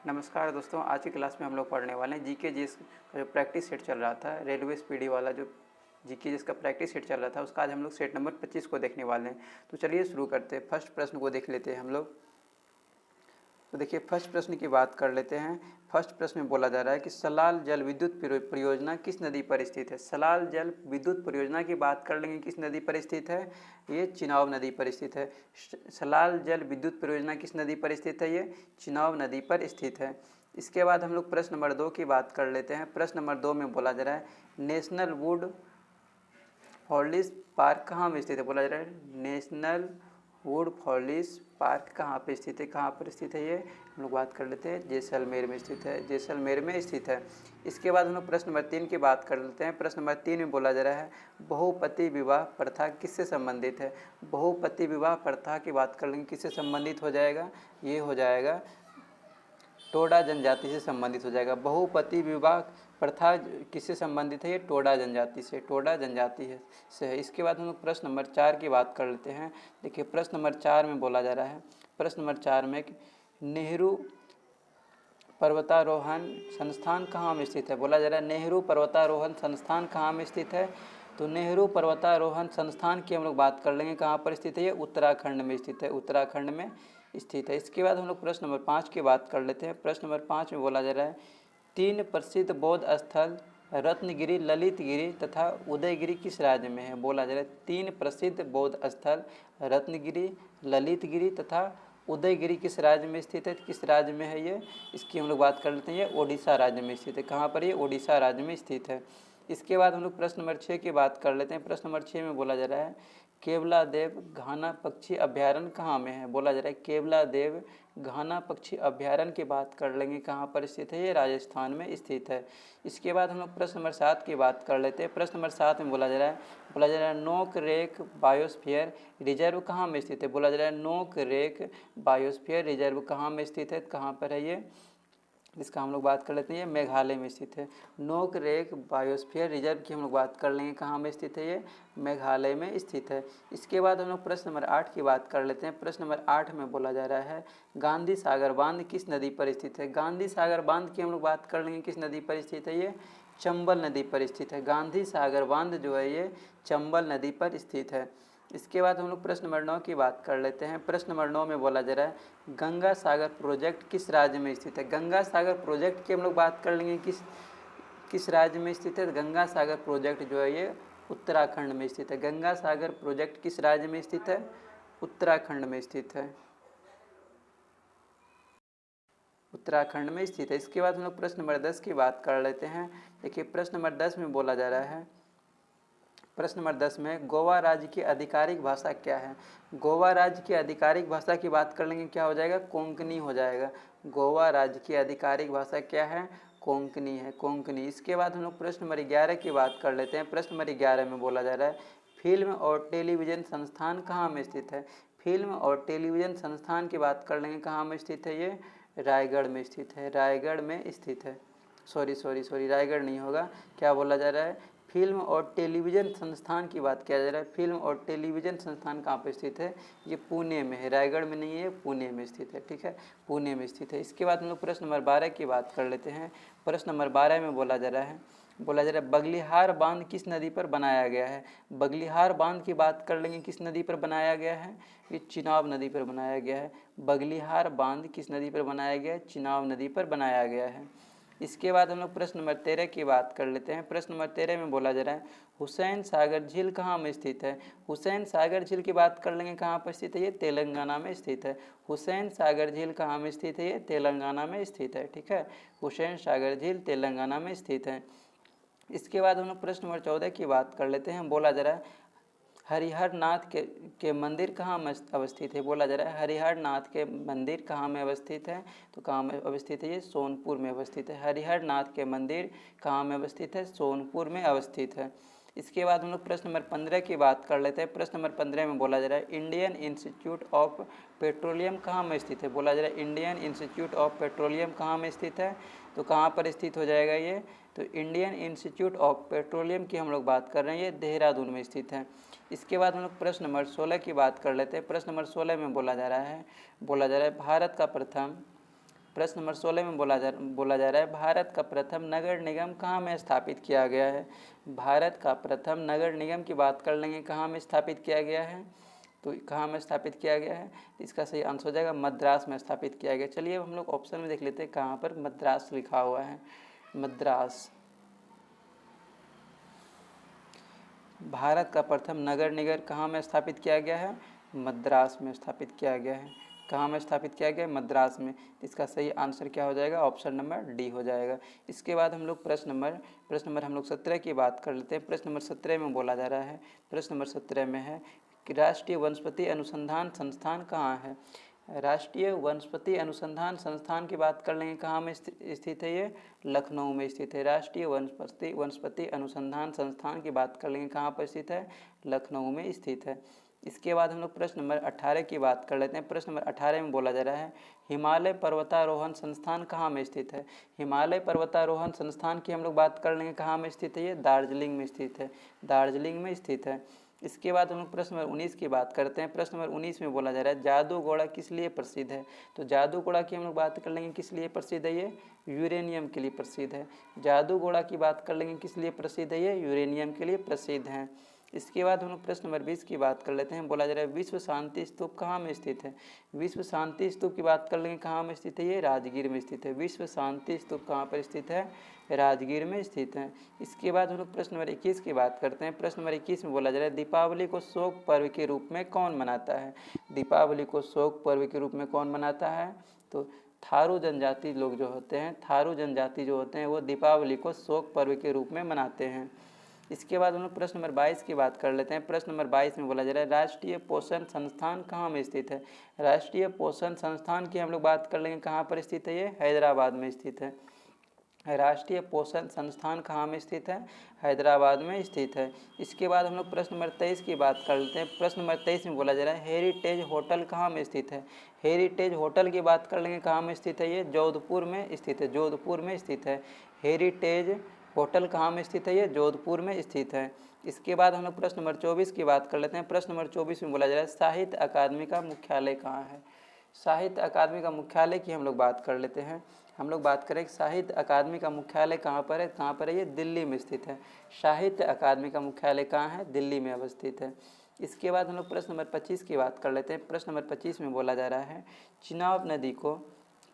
नमस्कार दोस्तों, आज की क्लास में हम लोग पढ़ने वाले हैं जीके जीएस का जो प्रैक्टिस सेट चल रहा था, रेलवे स्पीडी वाला जो जीके जीएस का प्रैक्टिस सेट चल रहा था, उसका आज हम लोग सेट नंबर 25 को देखने वाले हैं। तो चलिए शुरू करते हैं। फर्स्ट प्रश्न को देख लेते हैं हम लोग। तो देखिए, फर्स्ट प्रश्न की बात कर लेते हैं। फर्स्ट प्रश्न में बोला जा रहा है कि सलाल जल विद्युत परियोजना किस नदी पर स्थित है। सलाल जल विद्युत परियोजना की बात कर लेंगे, किस नदी पर स्थित है, ये चिनाब नदी पर स्थित है। सलाल जल विद्युत परियोजना किस नदी पर स्थित है, ये चिनाब नदी पर स्थित है। इसके बाद हम लोग प्रश्न नंबर 2 की बात कर लेते हैं। प्रश्न नंबर 2 में बोला जा रहा है नेशनल वुड फॉरेस्ट पार्क कहाँ में स्थित है। बोला जा रहा है नेशनल वुड फॉरेस्ट पार्क कहाँ पे स्थित है, कहाँ पर स्थित है, ये हम लोग बात कर लेते हैं, जैसलमेर में स्थित है, जैसलमेर में स्थित है। इसके बाद हम लोग प्रश्न नंबर 3 की बात कर लेते हैं। प्रश्न नंबर 3 में बोला जा रहा है बहुपति विवाह प्रथा किससे संबंधित है। बहुपति विवाह प्रथा की बात कर लेंगे, किससे संबंधित हो जाएगा, ये हो जाएगा टोडा जनजाति से संबंधित हो जाएगा। बहुपति विवाह प्रथा किससे संबंधित है, ये टोडा जनजाति से, टोडा जनजाति से है। इसके बाद हम लोग प्रश्न नंबर 4 की बात कर लेते हैं। देखिए, प्रश्न नंबर 4 में बोला जा रहा है, प्रश्न नंबर 4 में नेहरू पर्वतारोहण संस्थान कहाँ में स्थित है। बोला जा रहा है नेहरू पर्वतारोहण संस्थान कहाँ में स्थित है। तो नेहरू पर्वतारोहण संस्थान की हम लोग बात कर लेंगे, कहाँ पर स्थित है, ये उत्तराखंड में स्थित है, उत्तराखंड में स्थित है। इसके बाद हम लोग प्रश्न नंबर 5 की बात कर लेते हैं। प्रश्न नंबर 5 में बोला जा रहा है 3 प्रसिद्ध बौद्ध स्थल रत्नगिरी, ललितगिरी तथा उदयगिरी किस राज्य में है। बोला जा रहा है 3 प्रसिद्ध बौद्ध स्थल रत्नगिरी, ललितगिरी तथा उदयगिरी किस राज्य में स्थित है, किस राज्य में है ये, इसकी हम लोग बात कर लेते हैं। ये ओडिशा राज्य में स्थित है। कहाँ पर, ये ओडिशा राज्य में स्थित है। इसके बाद हम लोग प्रश्न नंबर 6 की बात कर लेते हैं। प्रश्न नंबर 6 में बोला जा रहा है केवलादेव घाना पक्षी अभ्यारण्य कहाँ में है। बोला जा रहा है केवलादेव घाना पक्षी अभ्यारण्य की बात कर लेंगे, कहाँ पर स्थित है, ये राजस्थान में स्थित है। इसके बाद हम लोग प्रश्न नंबर 7 की बात कर लेते हैं। प्रश्न नंबर 7 में बोला जा रहा है नोक रेक बायोस्फीयर रिजर्व कहाँ में स्थित है। बोला जा रहा है नोक रेक बायोस्फीयर रिजर्व कहाँ में स्थित है, कहाँ पर है ये, इसका हम लोग बात कर लेते हैं, ये मेघालय में स्थित है। नोक रेक बायोस्फीयर रिजर्व की हम लोग बात कर लेंगे, कहाँ में स्थित है, ये मेघालय में स्थित है। इसके बाद हम लोग प्रश्न नंबर 8 की बात कर लेते हैं। प्रश्न नंबर 8 में बोला जा रहा है गांधी सागर बांध किस नदी पर स्थित है। गांधी सागर बांध की हम लोग बात कर लेंगे, किस नदी पर स्थित है, ये चंबल नदी पर स्थित है। गांधी सागर बांध जो है ये चंबल नदी पर स्थित है। इसके बाद हम लोग प्रश्न नंबर 9 की बात कर लेते हैं। प्रश्न नंबर 9 में बोला जा रहा है गंगा सागर प्रोजेक्ट किस राज्य में स्थित है। गंगा सागर प्रोजेक्ट की हम लोग बात कर लेंगे, किस राज्य में स्थित है। गंगा सागर प्रोजेक्ट जो है ये उत्तराखंड में स्थित है। गंगा सागर प्रोजेक्ट किस राज्य में स्थित है, उत्तराखंड में स्थित है, उत्तराखंड में स्थित है। इसके बाद हम लोग प्रश्न नंबर 10 की बात कर लेते हैं। देखिए, प्रश्न नंबर 10 में बोला जा रहा है, प्रश्न नंबर 10 में गोवा राज्य की आधिकारिक भाषा क्या है। गोवा राज्य की आधिकारिक भाषा की बात कर लेंगे, क्या हो जाएगा, कोंकणी हो जाएगा। गोवा राज्य की आधिकारिक भाषा क्या है, कोंकणी है, कोंकणी। इसके बाद हम लोग प्रश्न नंबर 11 की बात कर लेते हैं। प्रश्न नंबर 11 में बोला जा रहा है फिल्म और टेलीविज़न संस्थान कहाँ में स्थित है। फिल्म और टेलीविज़न संस्थान की बात कर लेंगे, कहाँ में स्थित है, ये रायगढ़ में स्थित है, रायगढ़ में स्थित है। सॉरी रायगढ़ नहीं होगा, क्या बोला जा रहा है, फिल्म और टेलीविज़न संस्थान की बात किया जा रहा है। फिल्म और टेलीविज़न संस्थान कहाँ पर स्थित है, ये पुणे में है, रायगढ़ में नहीं है, पुणे में स्थित है, ठीक है, पुणे में स्थित है। इसके बाद हम लोग प्रश्न नंबर 12 की बात कर लेते हैं। प्रश्न नंबर 12 में बोला जा रहा है बगलिहार बांध किस नदी पर बनाया गया है। बगलिहार बांध की बात कर लेंगे, किस नदी पर बनाया गया है, ये चिनाब नदी पर बनाया गया है। बगलिहार बांध किस नदी पर बनाया गया है, चिनाब नदी पर बनाया गया है। इसके बाद हम लोग प्रश्न नंबर 13 की बात कर लेते हैं। प्रश्न नंबर 13 में बोला जा रहा है हुसैन सागर झील कहाँ में स्थित है। हुसैन सागर झील की बात कर लेंगे, कहाँ पर स्थित है, ये तेलंगाना में स्थित है। हुसैन सागर झील कहाँ में स्थित है, ये तेलंगाना में स्थित है, ठीक है, हुसैन सागर झील तेलंगाना में स्थित है। इसके बाद हम लोग प्रश्न नंबर 14 की बात कर लेते हैं। बोला जा रहा है हरिहर नाथ के मंदिर कहाँ में अवस्थित है। बोला जा रहा है हरिहर नाथ के मंदिर कहाँ में अवस्थित है, तो कहाँ में अवस्थित है, ये सोनपुर में अवस्थित है। हरिहर नाथ के मंदिर कहाँ में अवस्थित है, सोनपुर में अवस्थित है। इसके बाद हम लोग प्रश्न नंबर 15 की बात कर लेते हैं। प्रश्न नंबर 15 में बोला जा रहा है इंडियन इंस्टीट्यूट ऑफ पेट्रोलियम कहाँ में स्थित है। बोला जा रहा है इंडियन इंस्टीट्यूट ऑफ पेट्रोलियम कहाँ में स्थित है, तो कहाँ पर स्थित हो जाएगा ये, तो इंडियन इंस्टीट्यूट ऑफ पेट्रोलियम की हम लोग बात कर रहे हैं, ये देहरादून में स्थित है। इसके बाद हम लोग प्रश्न नंबर 16 की बात कर लेते हैं। प्रश्न नंबर 16 में बोला जा रहा है भारत का प्रथम प्रश्न नंबर 16 में बोला जा रहा है भारत का प्रथम नगर निगम कहाँ में स्थापित किया गया है। भारत का प्रथम नगर निगम की बात कर लेंगे, कहाँ में स्थापित किया गया है, तो कहाँ में स्थापित किया गया है, इसका सही आंसर हो जाएगा मद्रास में स्थापित किया गया। चलिए अब हम लोग ऑप्शन में देख लेते हैं कहाँ पर मद्रास लिखा हुआ है। मद्रास, भारत का प्रथम नगर निगम कहाँ में स्थापित किया गया है, मद्रास में स्थापित किया गया है। कहाँ में स्थापित किया गया है, मद्रास में। इसका सही आंसर क्या हो जाएगा, ऑप्शन नंबर डी हो जाएगा। इसके बाद हम लोग प्रश्न नंबर हम लोग 17 की बात कर लेते हैं। प्रश्न नंबर 17 में बोला जा रहा है, प्रश्न नंबर 17 में है कि राष्ट्रीय वनस्पति अनुसंधान संस्थान कहाँ है। राष्ट्रीय वनस्पति अनुसंधान संस्थान की बात कर लेंगे, कहाँ में स्थित है, ये लखनऊ में स्थित है। राष्ट्रीय वनस्पति अनुसंधान संस्थान की बात कर लेंगे, कहाँ पर स्थित है, लखनऊ में स्थित है। इसके बाद हम लोग प्रश्न नंबर 18 की बात कर लेते हैं। प्रश्न नंबर 18 में बोला जा रहा है हिमालय पर्वतारोहण संस्थान कहाँ में स्थित है। हिमालय पर्वतारोहण संस्थान की हम लोग बात कर लेंगे, कहाँ में स्थित है, ये दार्जिलिंग में स्थित है, दार्जिलिंग में स्थित है। इसके बाद हम लोग प्रश्न नंबर 19 की बात करते हैं। प्रश्न नंबर 19 में बोला जा रहा है जादूगोड़ा किस लिए प्रसिद्ध है। तो जादूगोड़ा की हम लोग बात कर लेंगे, किस लिए प्रसिद्ध है, ये यूरेनियम के लिए प्रसिद्ध है। जादूगोड़ा की बात कर लेंगे, किस लिए प्रसिद्ध है, ये यूरेनियम के लिए प्रसिद्ध है। इसके बाद हम लोग प्रश्न नंबर 20 की बात कर लेते हैं। बोला जा रहा है विश्व शांति स्तूप कहाँ में स्थित है। विश्व शांति स्तूप की बात कर लेंगे, कहाँ में स्थित है, ये राजगीर में स्थित है। विश्व शांति स्तूप कहाँ पर स्थित है, राजगीर में स्थित है। इसके बाद हम लोग प्रश्न नंबर 21 की बात करते हैं। प्रश्न नंबर 21 में बोला जा रहा है दीपावली को शोक पर्व के रूप में कौन मनाता है। दीपावली को शोक पर्व के रूप में कौन मनाता है, तो थारू जनजाति लोग जो होते हैं, थारू जनजाति जो होते हैं वो दीपावली को शोक पर्व के रूप में मनाते हैं। इसके बाद हम लोग प्रश्न नंबर 22 की बात कर लेते हैं। प्रश्न नंबर 22 में बोला जा रहा है राष्ट्रीय पोषण संस्थान कहाँ में स्थित है। राष्ट्रीय पोषण संस्थान की हम लोग बात कर लेंगे, कहाँ पर स्थित है, ये हैदराबाद में स्थित है। राष्ट्रीय पोषण संस्थान कहाँ में स्थित है, हैदराबाद में स्थित है। इसके बाद हम लोग प्रश्न नंबर 23 की बात कर लेते हैं। प्रश्न नंबर 23 में बोला जा रहा है हेरिटेज होटल कहाँ में स्थित है। हेरिटेज होटल की बात कर लेंगे, कहाँ में स्थित है, ये जोधपुर में स्थित है, जोधपुर में स्थित है। हेरिटेज होटल कहाँ में स्थित है, ये जोधपुर में स्थित है। इसके बाद हम लोग प्रश्न नंबर 24 की बात कर लेते हैं। प्रश्न नंबर 24 में बोला जा रहा है साहित्य अकादमी का मुख्यालय कहाँ है। साहित्य अकादमी का मुख्यालय की हम लोग बात कर लेते हैं। हम लोग बात करें साहित्य अकादमी का मुख्यालय कहाँ पर है, कहाँ पर है, ये दिल्ली में स्थित है। साहित्य अकादमी का मुख्यालय कहाँ है, दिल्ली में अवस्थित है। इसके बाद हम लोग प्रश्न नंबर 25 की बात कर लेते हैं। प्रश्न नंबर 25 में बोला जा रहा है चिनाब नदी को,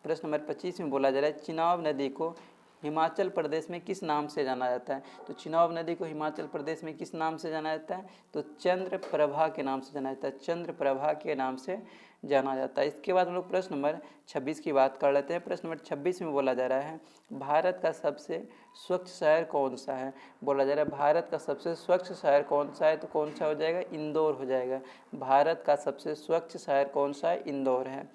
प्रश्न नंबर 25 में बोला जा रहा है चिनाब नदी को हिमाचल प्रदेश में किस नाम से जाना जाता है। तो चिनाब नदी को हिमाचल प्रदेश में किस नाम से जाना जाता है, तो चंद्रप्रभा के नाम से जाना जाता है, चंद्रप्रभा के नाम से जाना जाता है। इसके बाद हम लोग प्रश्न नंबर 26 की बात कर लेते हैं। प्रश्न नंबर 26 में बोला जा रहा है भारत का सबसे स्वच्छ शहर कौन सा है। बोला जा रहा है भारत का सबसे स्वच्छ शहर कौन सा है, तो कौन सा हो जाएगा, इंदौर हो जाएगा। भारत का सबसे स्वच्छ शहर कौन सा है, इंदौर है।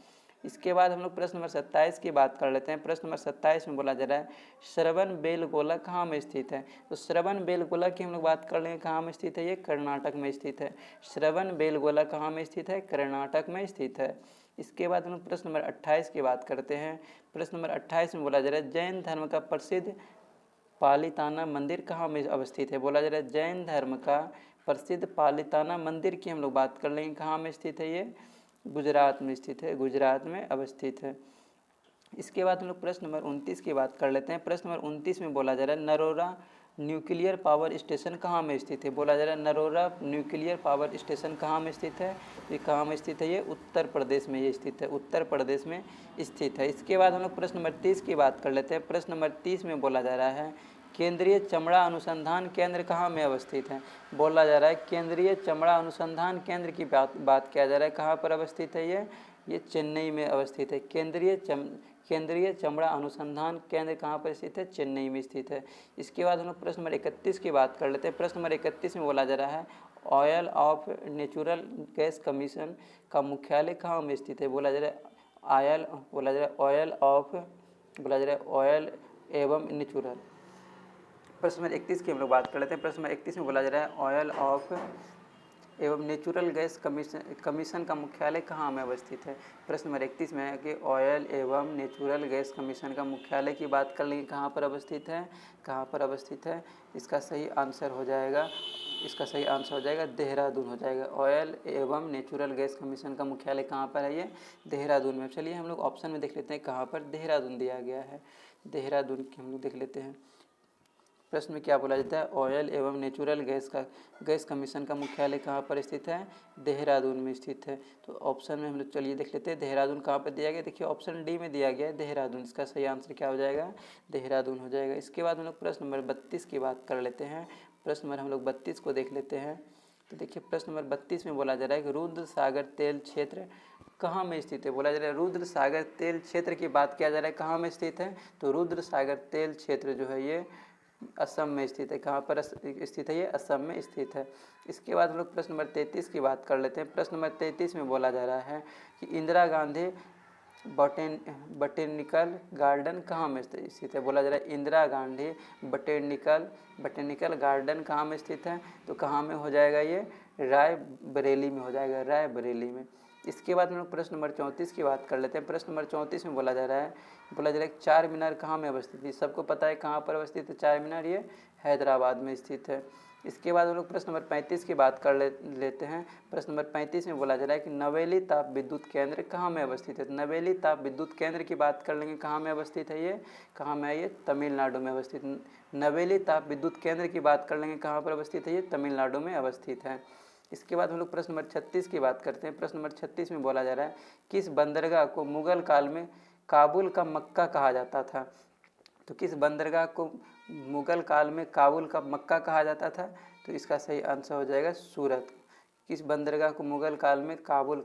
इसके बाद हम लोग प्रश्न नंबर 27 की बात कर लेते हैं। प्रश्न नंबर 27 में बोला जा रहा है श्रवण बेलगोला कहाँ में स्थित है। तो श्रवण बेलगोला की हम लोग बात कर लेंगे, कहाँ में स्थित है, ये कर्नाटक में स्थित है। श्रवण बेलगोला कहाँ में स्थित है, कर्नाटक में स्थित है। इसके बाद हम लोग प्रश्न नंबर 28 की बात करते हैं। प्रश्न नंबर 28 में बोला जा रहा है जैन धर्म का प्रसिद्ध पालिताना मंदिर कहाँ में अवस्थित है। बोला जा रहा है जैन धर्म का प्रसिद्ध पालिताना मंदिर की हम लोग बात कर लेंगे, कहाँ में स्थित है, ये गुजरात में स्थित है, गुजरात में अवस्थित है। इसके बाद हम लोग प्रश्न नंबर 29 की बात कर लेते हैं। प्रश्न नंबर 29 में बोला जा रहा है नरोरा न्यूक्लियर पावर स्टेशन कहाँ में स्थित है। बोला जा रहा है नरोरा न्यूक्लियर पावर स्टेशन कहाँ में स्थित है, ये कहाँ में स्थित है, ये उत्तर प्रदेश में ये स्थित है, उत्तर प्रदेश में स्थित है। इसके बाद हम लोग प्रश्न नंबर 30 की बात कर लेते हैं। प्रश्न नंबर 30 में बोला जा रहा है केंद्रीय चमड़ा अनुसंधान केंद्र कहाँ में अवस्थित है। बोला जा रहा है केंद्रीय चमड़ा अनुसंधान केंद्र की बात किया जा रहा है, कहाँ पर अवस्थित है, ये चेन्नई में अवस्थित है। केंद्रीय चमड़ा अनुसंधान केंद्र कहाँ पर स्थित है, चेन्नई में स्थित है। इसके बाद हम लोग प्रश्न नंबर 31 की बात कर लेते हैं। प्रश्न नंबर 31 में बोला जा रहा है oil of natural gas commission का मुख्यालय कहाँ में स्थित है। बोला जा रहा है ऑयल एवं नेचुरल। प्रश्न नंबर 31 की हम लोग बात कर लेते हैं। प्रश्न नंबर 31 में बोला जा रहा है ऑयल ऑफ एवं नेचुरल गैस कमीशन का मुख्यालय कहाँ में अवस्थित है। प्रश्न नंबर 31 में है कि ऑयल एवं नेचुरल गैस कमीशन का मुख्यालय की बात कर लेंगे, कहाँ पर अवस्थित है, कहाँ पर अवस्थित है। इसका सही आंसर हो जाएगा देहरादून हो जाएगा। ऑयल एवं नेचुरल गैस कमीशन का मुख्यालय कहाँ पर है, ये देहरादून में। चलिए हम लोग ऑप्शन में देख लेते हैं कहाँ पर देहरादून दिया गया है। देहरादून की हम लोग देख लेते हैं। प्रश्न में क्या बोला जाता है, ऑयल एवं नेचुरल गैस कमीशन का मुख्यालय कहाँ पर स्थित है, देहरादून में स्थित है। तो ऑप्शन में हम लोग चलिए देख लेते हैं देहरादून कहाँ पर दिया गया। देखिए ऑप्शन डी में दिया गया है देहरादून। इसका सही आंसर क्या हो जाएगा, देहरादून हो जाएगा। इसके बाद हम लोग प्रश्न नंबर 32 की बात कर लेते हैं। प्रश्न नंबर हम लोग 32 को देख लेते हैं। तो देखिए प्रश्न नंबर 32 में बोला जा रहा है कि रुद्र सागर तेल क्षेत्र कहाँ में स्थित है। बोला जा रहा है रुद्र सागर तेल क्षेत्र की बात किया जा रहा है, कहाँ में स्थित है। तो रुद्र सागर तेल क्षेत्र जो है ये असम में स्थित है। कहाँ पर स्थित है, ये असम में स्थित है। इसके बाद हम लोग प्रश्न नंबर 33 की बात कर लेते हैं। प्रश्न नंबर 33 में बोला जा रहा है कि इंदिरा गांधी बॉटेनिकल गार्डन कहाँ में स्थित है। बोला जा रहा है इंदिरा गांधी बॉटेनिकल गार्डन कहाँ में स्थित है। तो कहाँ में हो जाएगा, ये रायबरेली में हो जाएगा, रायबरेली में। इसके बाद हम लोग प्रश्न नंबर 34 की बात कर लेते हैं। प्रश्न नंबर 34 में बोला जा रहा है चार मीनार कहाँ में अवस्थित है। सबको पता है कहाँ पर अवस्थित है चार मीनार, ये हैदराबाद में स्थित है। इसके बाद हम लोग प्रश्न नंबर 35 की बात कर लेते हैं। प्रश्न नंबर 35 में बोला जा रहा है कि नवेली ताप विद्युत केंद्र कहाँ में अवस्थित है। नवेली ताप विद्युत केंद्र की बात कर लेंगे, कहाँ में अवस्थित है, ये कहाँ में है, ये तमिलनाडु में अवस्थित। नवेली ताप विद्युत केंद्र की बात कर लेंगे, कहाँ पर अवस्थित है, ये तमिलनाडु में अवस्थित है। इसके बाद हम लोग प्रश्न नंबर 36 की बात करते हैं। प्रश्न नंबर 36 में बोला जा रहा है किस बंदरगाह को मुगल काल में काबुल का मक्का कहा जाता था। तो किस बंदरगाह को मुगल काल में काबुल का मक्का कहा जाता था। तो इसका सही आंसर हो जाएगा सूरत। किस बंदरगाह को मुगल काल में काबुल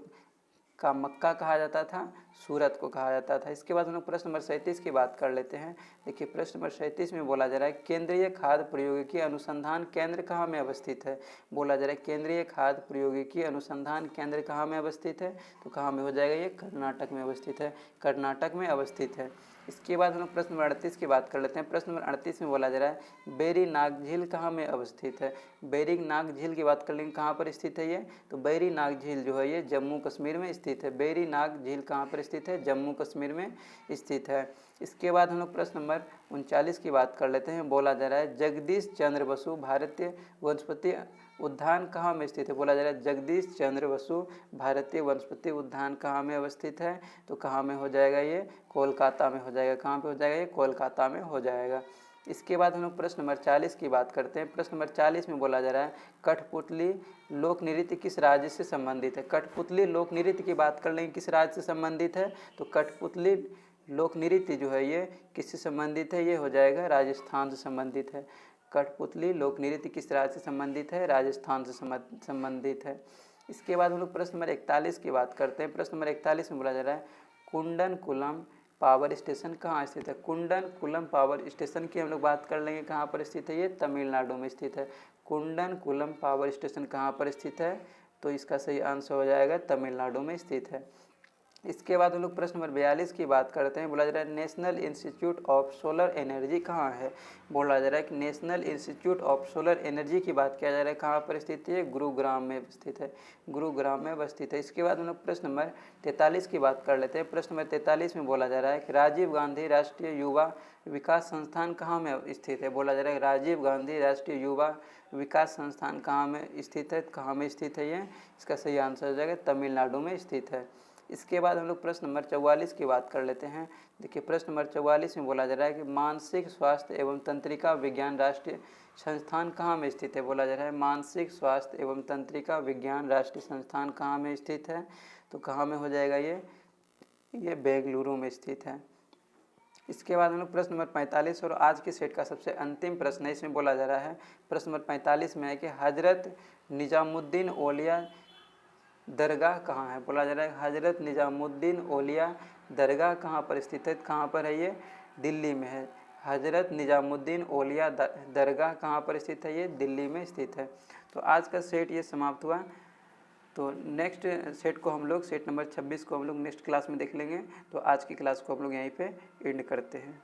का मक्का कहा जाता था, सूरत को कहा जाता था। इसके बाद हम लोग प्रश्न नंबर 37 की बात कर लेते हैं। देखिए प्रश्न नंबर 37 में बोला जा रहा है केंद्रीय खाद्य प्रौद्योगिकी अनुसंधान केंद्र कहाँ में अवस्थित है। बोला जा रहा है केंद्रीय खाद्य प्रौद्योगिकी अनुसंधान केंद्र कहाँ में अवस्थित है। तो कहाँ में हो जाएगा, ये कर्नाटक में अवस्थित है, कर्नाटक में अवस्थित है। इसके बाद हम लोग प्रश्न नंबर 38 की बात कर लेते हैं। प्रश्न नंबर 38 में बोला जा रहा है बेरी नाग झील कहाँ में अवस्थित है। बेरी नाग झील की बात कर लेंगे, कहाँ पर स्थित है ये। तो बेरी नाग झील जो है ये जम्मू कश्मीर में स्थित है। बेरी नाग झील कहाँ पर स्थित है, जम्मू कश्मीर में स्थित है। इसके बाद हम लोग प्रश्न नंबर 39 की बात कर लेते हैं। बोला जा रहा है जगदीश चंद्र बसु भारतीय वनस्पति उद्यान कहाँ में स्थित है। बोला जा रहा है जगदीश चंद्र बसु भारतीय वनस्पति उद्यान कहाँ में अवस्थित है। तो कहाँ में हो जाएगा, ये कोलकाता में हो जाएगा। कहाँ पे हो जाएगा, ये कोलकाता में हो जाएगा। इसके बाद हम लोग प्रश्न नंबर 40 की बात करते हैं। प्रश्न नंबर 40 में बोला जा रहा है कठपुतली लोक नृत्य किस राज्य से संबंधित है। कठपुतली लोक नृत्य की बात कर लेंगे, किस राज्य से संबंधित है। तो कठपुतली लोक नृत्य जो है ये किससे संबंधित है, ये हो जाएगा राजस्थान से संबंधित है। कठपुतली लोक नृत्य किस राज्य से संबंधित है, राजस्थान से संबंधित है। इसके बाद हम लोग प्रश्न नंबर 41 की बात करते हैं। प्रश्न नंबर 41 में बोला जा रहा है कुंडनकुलम पावर स्टेशन कहाँ स्थित है। कुंडनकुलम पावर स्टेशन की हम लोग बात कर लेंगे, कहाँ पर स्थित है, ये तमिलनाडु में स्थित है। कुंडनकुलम पावर स्टेशन कहाँ पर स्थित है। तो इसका सही आंसर हो जाएगा तमिलनाडु में स्थित है। इसके बाद हम लोग प्रश्न नंबर 42 की बात करते हैं। बोला जा रहा है national institute of solar energy कहाँ है। बोला जा रहा है कि national institute of solar energy की बात किया जा रहा है, कहाँ पर स्थित है, गुरुग्राम में स्थित है, गुरुग्राम में अवस्थित है। इसके बाद हम लोग प्रश्न नंबर 43 की बात कर लेते हैं। प्रश्न नंबर 43 में बोला जा रहा है कि राजीव गांधी राष्ट्रीय युवा विकास संस्थान कहाँ में स्थित है। बोला जा रहा है राजीव गांधी राष्ट्रीय युवा विकास संस्थान कहाँ में स्थित है, कहाँ में स्थित है ये। इसका सही आंसर हो जाएगा तमिलनाडु में स्थित है। इसके बाद हम लोग प्रश्न नंबर 44 की बात कर लेते हैं। देखिए प्रश्न नंबर 44 में बोला जा रहा है कि मानसिक स्वास्थ्य एवं तंत्रिका विज्ञान राष्ट्रीय संस्थान कहाँ में स्थित है। बोला जा रहा है मानसिक स्वास्थ्य एवं तंत्रिका विज्ञान राष्ट्रीय संस्थान कहाँ में स्थित है। तो कहाँ में हो जाएगा, ये बेंगलुरु में स्थित है। इसके बाद हम लोग प्रश्न नंबर 45 और आज के सेट का सबसे अंतिम प्रश्न है। इसमें बोला जा रहा है प्रश्न नंबर 45 में है कि हजरत निजामुद्दीन औलिया दरगाह कहाँ है। बोला जा रहा है हजरत निजामुद्दीन औलिया दरगाह कहाँ पर स्थित है, कहाँ पर है, ये दिल्ली में है। हजरत निजामुद्दीन औलिया दरगाह कहाँ पर स्थित है, ये दिल्ली में स्थित है। तो आज का सेट ये समाप्त हुआ। तो नेक्स्ट सेट को हम लोग सेट नंबर 26 को हम लोग नेक्स्ट क्लास में देख लेंगे। तो आज की क्लास को हम लोग यहीं पे एंड करते हैं।